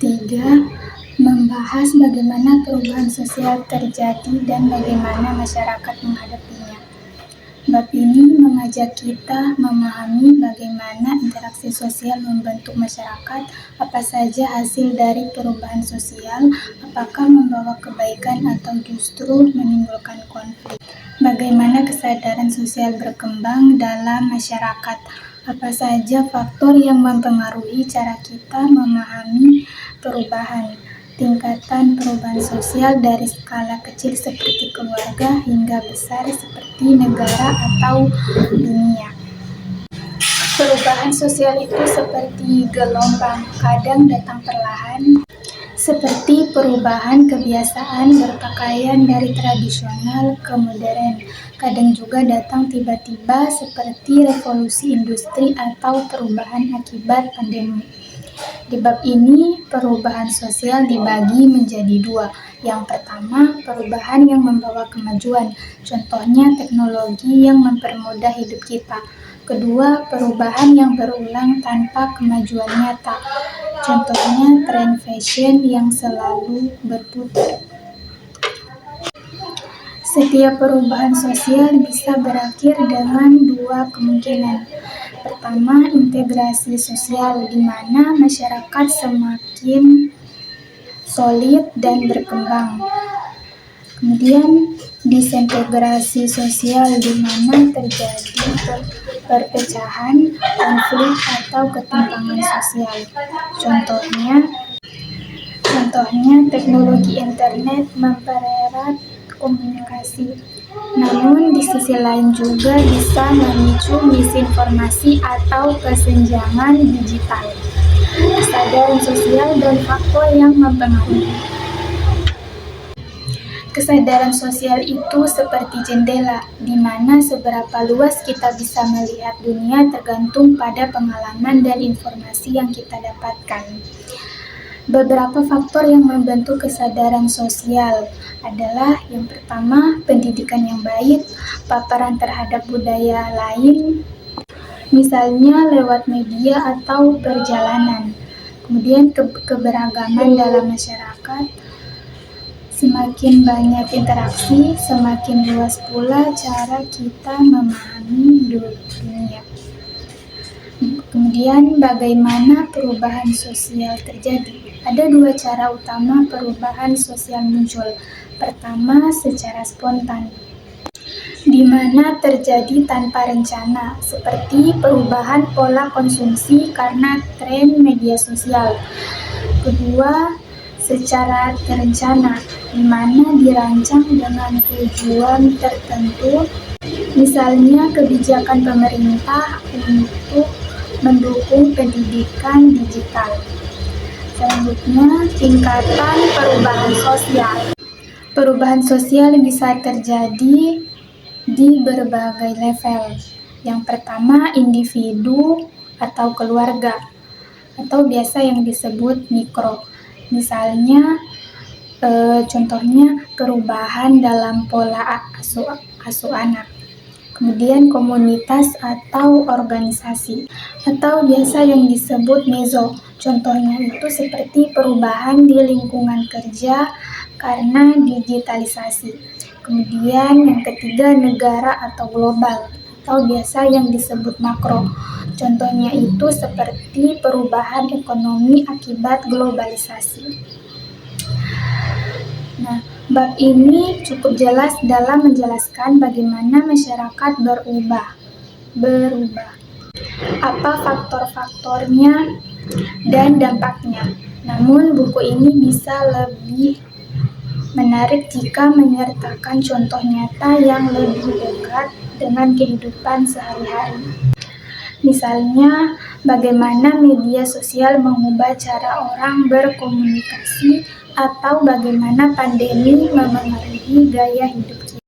3. Membahas bagaimana perubahan sosial terjadi dan bagaimana masyarakat menghadapinya. Bab ini mengajak kita memahami bagaimana interaksi sosial membentuk masyarakat, apa saja hasil dari perubahan sosial, apakah membawa kebaikan atau justru menimbulkan konflik. Bagaimana kesadaran sosial berkembang dalam masyarakat, apa saja faktor yang mempengaruhi cara kita memahami perubahan. Tingkatan perubahan sosial dari skala kecil seperti keluarga hingga besar seperti negara atau dunia. Perubahan sosial itu seperti gelombang, kadang datang perlahan, seperti perubahan kebiasaan berpakaian dari tradisional ke modern. Kadang juga datang tiba-tiba seperti revolusi industri atau perubahan akibat pandemi. Di bab ini, perubahan sosial dibagi menjadi dua. Yang pertama, perubahan yang membawa kemajuan, contohnya teknologi yang mempermudah hidup kita. Kedua, perubahan yang berulang tanpa kemajuan nyata, contohnya tren fashion yang selalu berputar. Setiap perubahan sosial bisa berakhir dengan dua kemungkinan. Pertama, integrasi sosial, di mana masyarakat semakin solid dan berkembang. Kemudian, disintegrasi sosial, di mana terjadi perpecahan, konflik, atau ketimpangan sosial. Contohnya teknologi internet mempererat komunikasi. Namun di sisi lain juga bisa memicu misinformasi atau kesenjangan digital. Kesadaran sosial dan faktor yang mempengaruhi. Kesadaran sosial itu seperti jendela, di mana seberapa luas kita bisa melihat dunia tergantung pada pengalaman dan informasi yang kita dapatkan. Beberapa faktor yang membentuk kesadaran sosial adalah yang pertama, pendidikan yang baik, paparan terhadap budaya lain, misalnya lewat media atau perjalanan. Kemudian keberagaman dalam masyarakat, semakin banyak interaksi, semakin luas pula cara kita memahami dunia. Kemudian bagaimana perubahan sosial terjadi? Ada dua cara utama perubahan sosial muncul. Pertama, secara spontan, di mana terjadi tanpa rencana, seperti perubahan pola konsumsi karena tren media sosial. Kedua, secara terencana, di mana dirancang dengan tujuan tertentu, misalnya kebijakan pemerintah untuk mendukung pendidikan digital. Selanjutnya, tingkatan perubahan sosial. Perubahan sosial bisa terjadi di berbagai level. Yang pertama, individu atau keluarga, atau biasa yang disebut mikro. Misalnya, contohnya perubahan dalam pola asuh anak. Kemudian komunitas atau organisasi, atau biasa yang disebut meso. Contohnya itu seperti perubahan di lingkungan kerja karena digitalisasi. Kemudian yang ketiga, negara atau global, atau biasa yang disebut makro. Contohnya itu seperti perubahan ekonomi akibat globalisasi. Nah, bab ini cukup jelas dalam menjelaskan bagaimana masyarakat berubah. Apa faktor-faktornya dan dampaknya. Namun buku ini bisa lebih menarik jika menyertakan contoh nyata yang lebih dekat dengan kehidupan sehari-hari. Misalnya, bagaimana media sosial mengubah cara orang berkomunikasi, atau bagaimana pandemi memengaruhi gaya hidup kita.